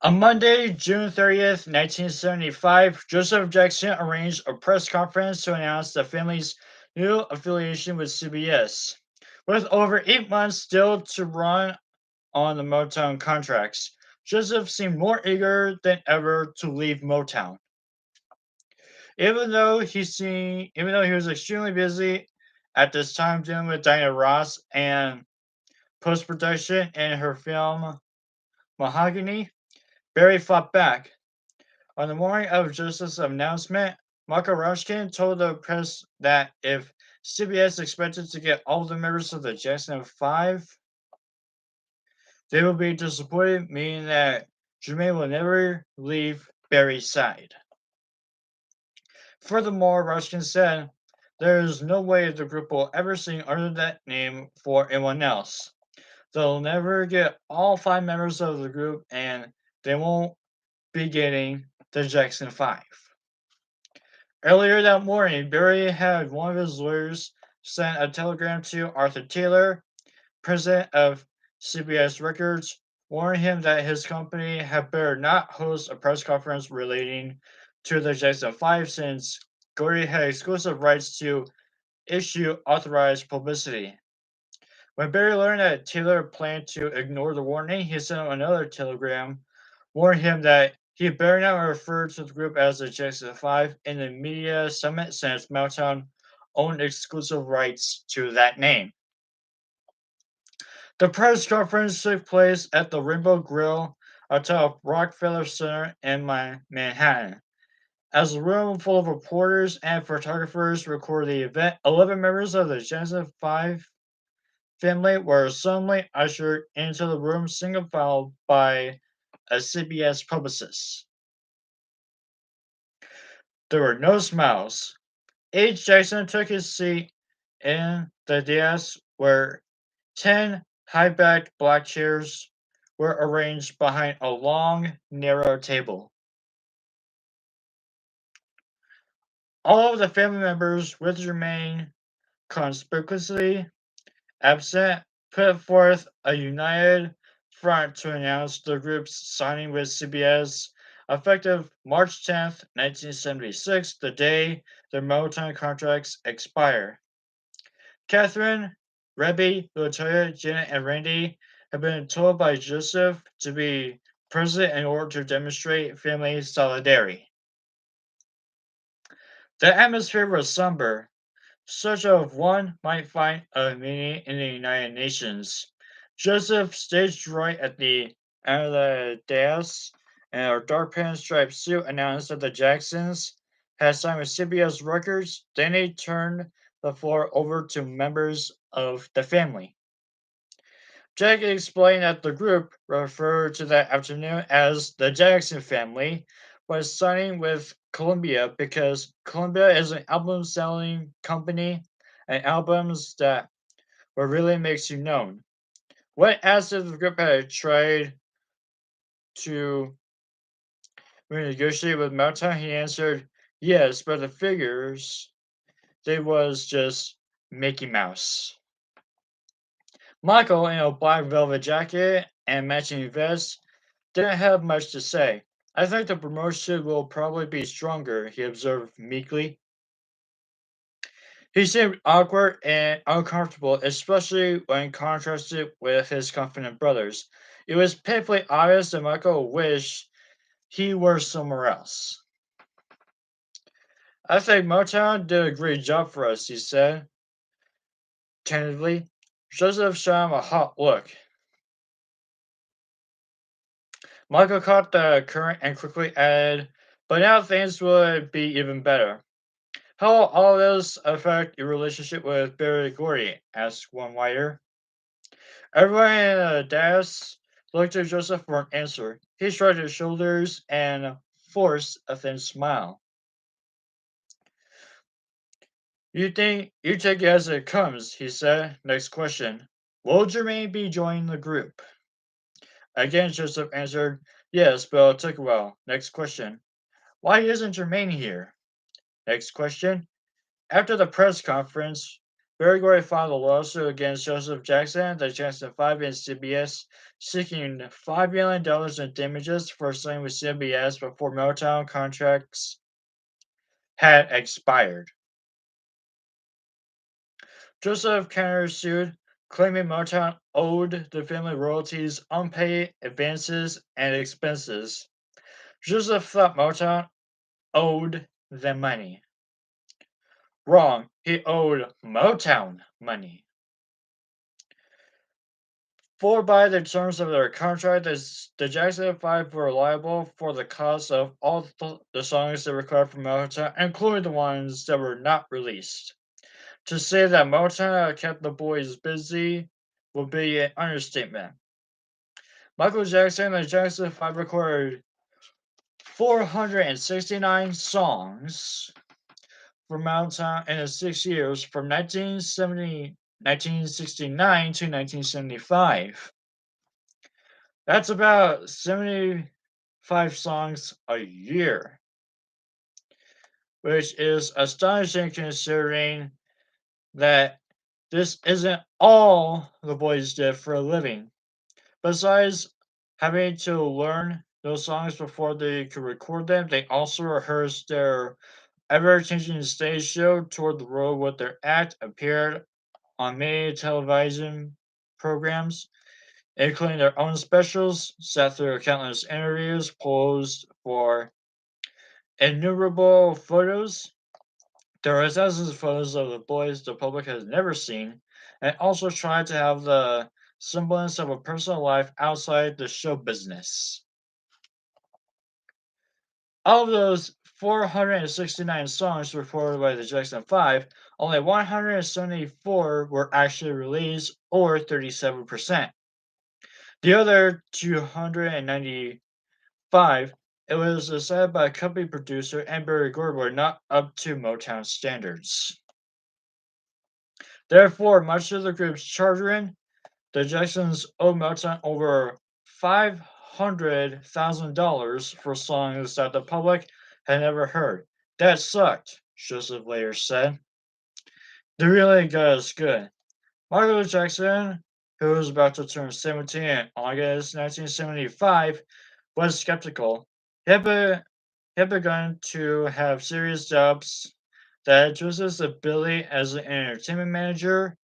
On Monday, June 30th, 1975, Joseph Jackson arranged a press conference to announce the family's new affiliation with CBS. With over 8 months still to run on the Motown contracts, Joseph seemed more eager than ever to leave Motown. Even though he was extremely busy at this time dealing with Diana Ross and post production in her film Mahogany, Barry fought back. On the morning of Joseph's announcement, Michael Rauschkin told the press that if CBS expected to get all the members of the Jackson 5, they would be disappointed, meaning that Jermaine will never leave Barry's side. Furthermore, Rauschkin said, there is no way the group will ever sing under that name for anyone else. They'll never get all 5 members of the group, and they won't be getting the Jackson 5. Earlier that morning, Barry had one of his lawyers send a telegram to Arthur Taylor, president of CBS Records, warning him that his company had better not host a press conference relating to the Jackson 5 since Gordy had exclusive rights to issue authorized publicity. When Barry learned that Taylor planned to ignore the warning, he sent him another telegram warning him that he better not refer to the group as the Jackson 5 in the media summit since Motown owned exclusive rights to that name. The press conference took place at the Rainbow Grill atop Rockefeller Center in Manhattan. As a room full of reporters and photographers recorded the event, 11 members of the Jackson 5 family were suddenly ushered into the room single file by a CBS publicist. There were no smiles. H. Jackson took his seat in the dais where 10 high-backed black chairs were arranged behind a long, narrow table. All of the family members, with Jermaine conspicuously absent, put forth a united front to announce the group's signing with CBS effective March 10th, 1976, the day their Motown contracts expire. Catherine, Rebby, Latoya, Janet, and Randy had been told by Joseph to be present in order to demonstrate family solidarity. The atmosphere was somber, such as one might find a meeting in the United Nations. Joseph staged right at the end of the dais, and a dark pinstripe suit announced that the Jacksons had signed with CBS Records. Then he turned the floor over to members of the family. Jack explained that the group, referred to that afternoon as the Jackson family, was signing with Columbia because Columbia is an album selling company and albums that what really makes you known. When asked if the group had tried to renegotiate with Motown, he answered, yes, but the figures, they was just Mickey Mouse. Michael, in a black velvet jacket and matching vest, didn't have much to say. I think the promotion will probably be stronger, he observed meekly. He seemed awkward and uncomfortable, especially when contrasted with his confident brothers. It was painfully obvious that Michael wished he were somewhere else. I think Motown did a great job for us, he said, tentatively. Joseph shot him a hot look. Michael caught the current and quickly added, but now things would be even better. How will all this affect your relationship with Barry Gordy? Asked one writer. Everyone in the dais looked at Joseph for an answer. He shrugged his shoulders and forced a thin smile. You take it as it comes, he said. Next question. Will Jermaine be joining the group? Again, Joseph answered, yes, but it'll take a while. Next question. Why isn't Jermaine here? Next question. After the press conference, Berry filed a lawsuit against Joseph Jackson, the Jackson 5, and CBS, seeking $5 million in damages for signing with CBS before Motown contracts had expired. Joseph countersued, claiming Motown owed the family royalties, unpaid advances, and expenses. Joseph thought Motown owed them money. Wrong, he owed Motown money. For by the terms of their contract, the Jackson 5 were liable for the cost of all the songs they recorded for Motown, including the ones that were not released. To say that Motown kept the boys busy would be an understatement. Michael Jackson and the Jackson 5 recorded 469 songs for Motown in the 6 years from 1969 to 1975. That's about 75 songs a year, which is astonishing considering that this isn't all the boys did for a living. Besides having to learn those songs before they could record them, they also rehearsed their ever changing stage show, toured the world with their act, appeared on many television programs, including their own specials, sat through countless interviews, posed for innumerable photos. There are thousands of photos of the boys the public has never seen, and also tried to have the semblance of a personal life outside the show business. Of those 469 songs recorded by the Jackson 5, only 174 were actually released, or 37%. The other 295, it was decided by company producer and Barry Gordy, were not up to Motown standards. Therefore, much of the group's chagrin, the Jacksons owed Motown over $500,000 for songs that the public had never heard. That sucked, Joseph later said. They really got us good. Michael Jackson, who was about to turn 17 in August 1975, was skeptical. He had, he had begun to have serious doubts that Joseph's ability as an entertainment manager,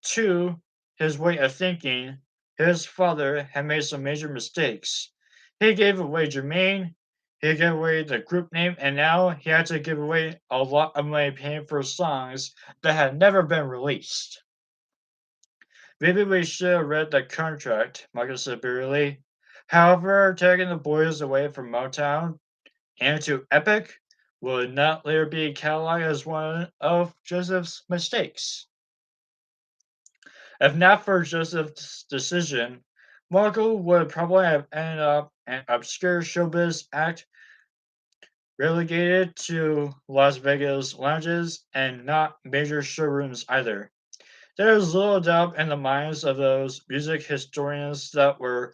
to his way of thinking, his father had made some major mistakes. He gave away Jermaine, he gave away the group name, and now he had to give away a lot of money paying for songs that had never been released. Maybe we should have read the contract, Michael said bitterly. However, taking the boys away from Motown and to Epic would not later be cataloged as one of Joseph's mistakes. If not for Joseph's decision, Markle would probably have ended up an obscure showbiz act relegated to Las Vegas lounges and not major showrooms either. There is little doubt in the minds of those music historians that were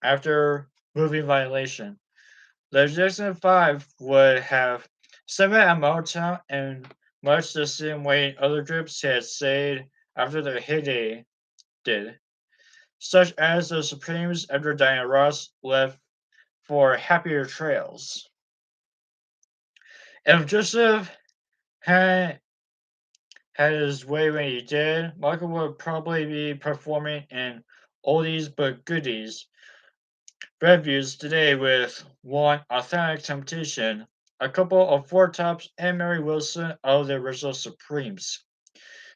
after movie violation. The Jackson 5 would have stayed at Motown in much the same way other groups had stayed after their heyday did, such as the Supremes after Diana Ross left for happier trails. If Joseph had had his way when he did, Michael would probably be performing in oldies but goodies revues today with one Authentic Temptation, a couple of Four Tops, and Mary Wilson of the original Supremes,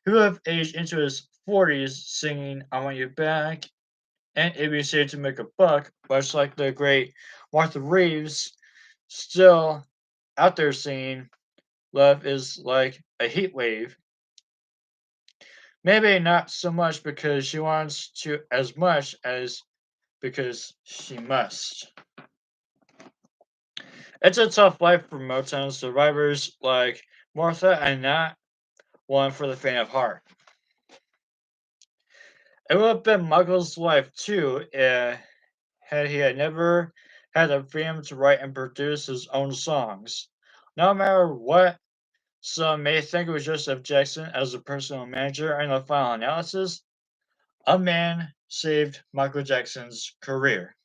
who have aged into his 40s singing I Want You Back and ABC to Make a Buck, much like the great Martha Reeves, still out there singing Love is Like a Heat Wave. Maybe not so much because she wants to as much as because she must. It's a tough life for Motown survivors like Martha and not one for the faint of heart. It would have been Michael's life too had he had never had the freedom to write and produce his own songs. No matter what Some may think it was Joseph Jackson as the personal manager, and the final analysis, a man saved Michael Jackson's career.